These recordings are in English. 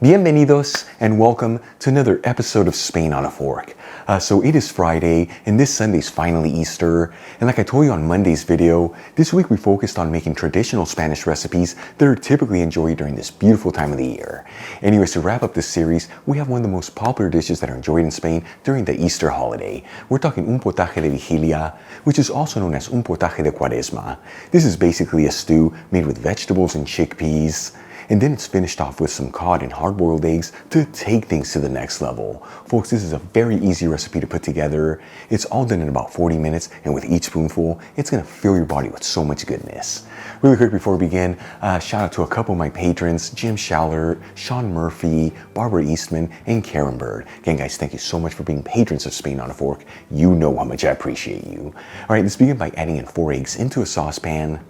Bienvenidos and welcome to another episode of Spain on a Fork. So it is Friday and this Sunday's finally Easter, and like I told you on Monday's video, this week we focused on making traditional Spanish recipes that are typically enjoyed during this beautiful time of the year. Anyways, to wrap up this series, we have one of the most popular dishes that are enjoyed in Spain during the Easter holiday. We're talking un potaje de vigilia, which is also known as un potaje de cuaresma. This is basically a stew made with vegetables and chickpeas. And then it's finished off with some cod and hard-boiled eggs to take things to the next level. Folks, this is a very easy recipe to put together. It's all done in about 40 minutes, and with each spoonful, it's gonna fill your body with so much goodness. Really quick before we begin, shout out to a couple of my patrons, Jim Schallert, Sean Murphy, Barbara Eastman, and Karen Bird. Again, guys, thank you so much for being patrons of Spain on a Fork. You know how much I appreciate you. All right, let's begin by adding in 4 eggs into a saucepan.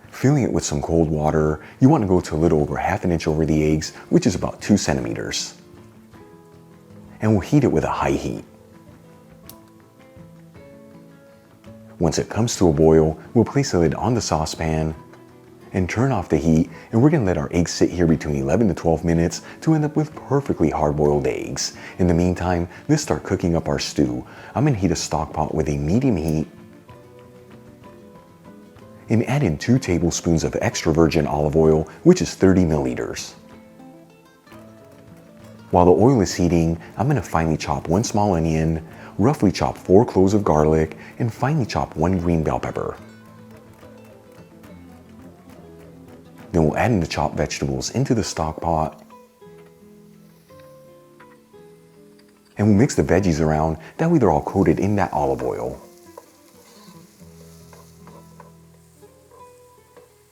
Filling it with some cold water. You want to go to a little over ½ an inch over the eggs, which is about 2 centimeters. And we'll heat it with a high heat. Once it comes to a boil, we'll place the lid on the saucepan and turn off the heat, and we're going to let our eggs sit here between 11 to 12 minutes to end up with perfectly hard-boiled eggs. In the meantime, let's start cooking up our stew. I'm going to heat a stock pot with a medium heat and add in 2 tablespoons of extra virgin olive oil, which is 30 milliliters. While the oil is heating, I'm going to finely chop 1 small onion, roughly chop 4 cloves of garlic, and finely chop 1 green bell pepper. Then we'll add in the chopped vegetables into the stock pot. And we'll mix the veggies around, that way they're all coated in that olive oil.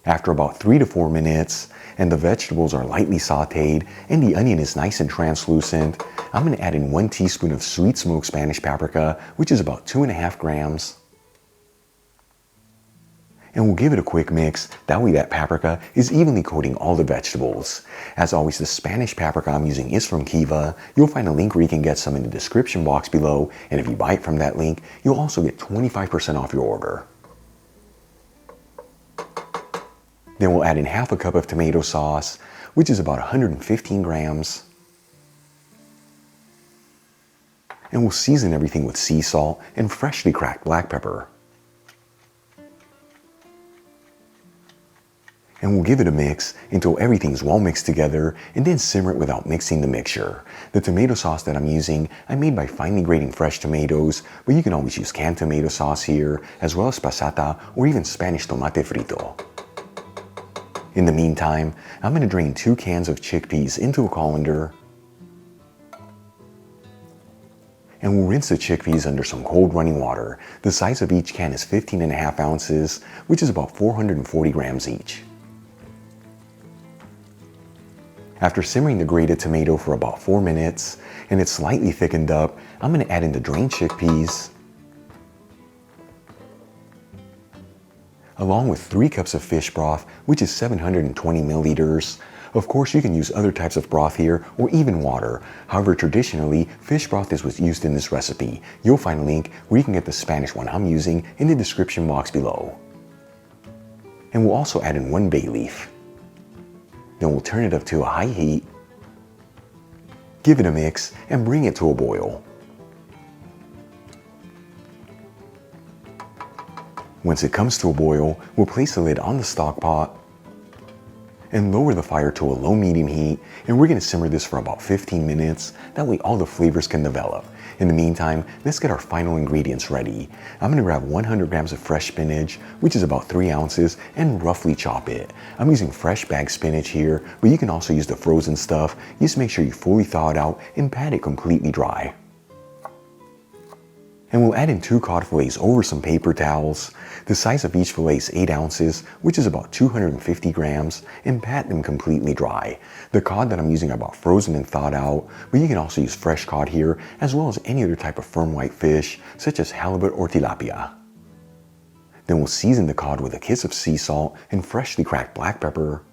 After about 3 to 4 minutes, and the vegetables are lightly sauteed, and the onion is nice and translucent, I'm going to add in 1 teaspoon of sweet smoked Spanish paprika, which is about 2.5 grams. And we'll give it a quick mix, that way that paprika is evenly coating all the vegetables. As always, the Spanish paprika I'm using is from Kiva. You'll find a link where you can get some in the description box below, and if you buy it from that link, you'll also get 25% off your order. Then we'll add in ½ a cup of tomato sauce, which is about 115 grams. And we'll season everything with sea salt and freshly cracked black pepper. And we'll give it a mix until everything's well mixed together, and then simmer it without mixing the mixture. The tomato sauce that I'm using, I made by finely grating fresh tomatoes, but you can always use canned tomato sauce here, as well as passata or even Spanish tomate frito. In the meantime, I'm going to drain 2 cans of chickpeas into a colander. And we'll rinse the chickpeas under some cold running water. The size of each can is 15.5 ounces, which is about 440 grams each. After simmering the grated tomato for about 4 minutes, and it's slightly thickened up, I'm going to add in the drained chickpeas, along with 3 cups of fish broth, which is 720 milliliters. Of course, you can use other types of broth here, or even water. However, traditionally, fish broth is what's used in this recipe. You'll find a link where you can get the Spanish one I'm using in the description box below. And we'll also add in 1 bay leaf. Then we'll turn it up to a high heat, give it a mix, and bring it to a boil. Once it comes to a boil, we'll place the lid on the stock pot and lower the fire to a low-medium heat, and we're going to simmer this for about 15 minutes. That way all the flavors can develop. In the meantime, let's get our final ingredients ready. I'm going to grab 100 grams of fresh spinach, which is about 3 ounces, and roughly chop it. I'm using fresh bagged spinach here, but you can also use the frozen stuff. Just make sure you fully thaw it out and pat it completely dry. And we'll add in 2 cod fillets over some paper towels. The size of each fillet is 8 ounces, which is about 250 grams, and pat them completely dry. The cod that I'm using are about frozen and thawed out, but you can also use fresh cod here, as well as any other type of firm white fish, such as halibut or tilapia. Then we'll season the cod with a kiss of sea salt and freshly cracked black pepper.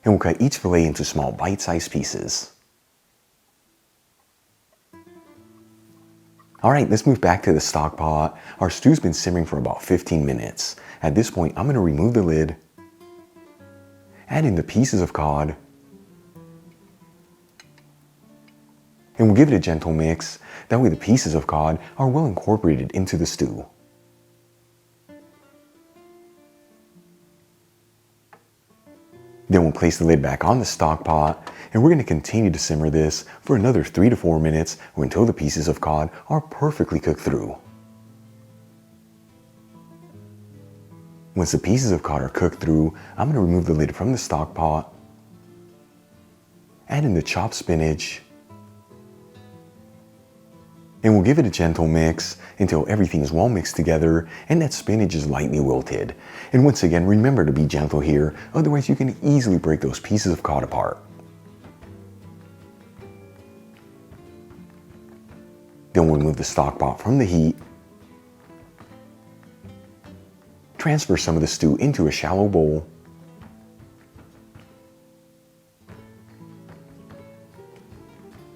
And we'll cut each fillet into small bite-sized pieces. Alright, let's move back to the stock pot. Our stew's been simmering for about 15 minutes. At this point, I'm going to remove the lid Add in the pieces of cod. And we'll give it a gentle mix. That way the pieces of cod are well incorporated into the stew. Then we'll place the lid back on the stock pot, and we're going to continue to simmer this for another 3 to 4 minutes until the pieces of cod are perfectly cooked through. Once the pieces of cod are cooked through, I'm going to remove the lid from the stock pot, add in the chopped spinach, and we'll give it a gentle mix until everything is well mixed together and that spinach is lightly wilted. And once again, remember to be gentle here, otherwise you can easily break those pieces of cod apart. Then we'll remove the stock pot from the heat, transfer some of the stew into a shallow bowl,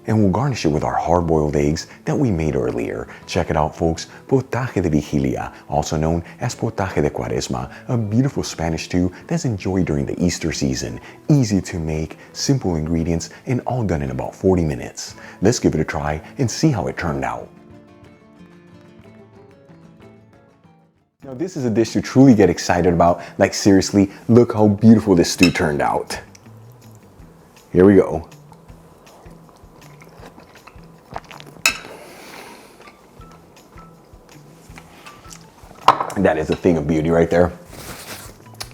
and we'll garnish it with our hard-boiled eggs that we made earlier. Check it out, folks. Potaje de Vigilia, also known as Potaje de Cuaresma, a beautiful Spanish stew that's enjoyed during the Easter season. Easy to make, simple ingredients, and all done in about 40 minutes. Let's give it a try and see how it turned out. Now, this is a dish to truly get excited about. Like, seriously, look how beautiful this stew turned out. Here we go. That is a thing of beauty right there.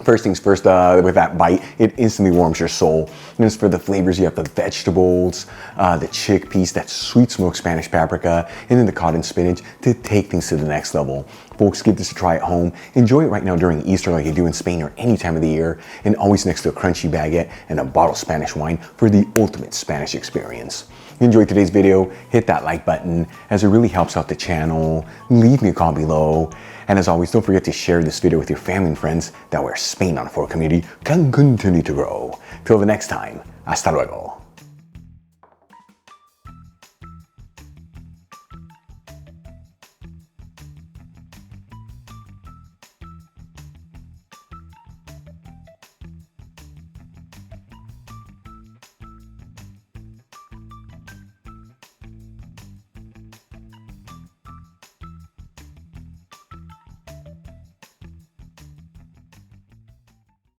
First things first, with that bite, it instantly warms your soul. And as for the flavors, you have the vegetables, the chickpeas, that sweet smoked Spanish paprika, and then the cod and spinach to take things to the next level. Folks, give this a try at home. Enjoy it right now during Easter like you do in Spain or any time of the year, and always next to a crunchy baguette and a bottle of Spanish wine for the ultimate Spanish experience. If you enjoyed today's video, hit that like button as it really helps out the channel. Leave me a comment below. And as always, don't forget to share this video with your family and friends. That way our Spain on 4 community can continue to grow. Till the next time, hasta luego.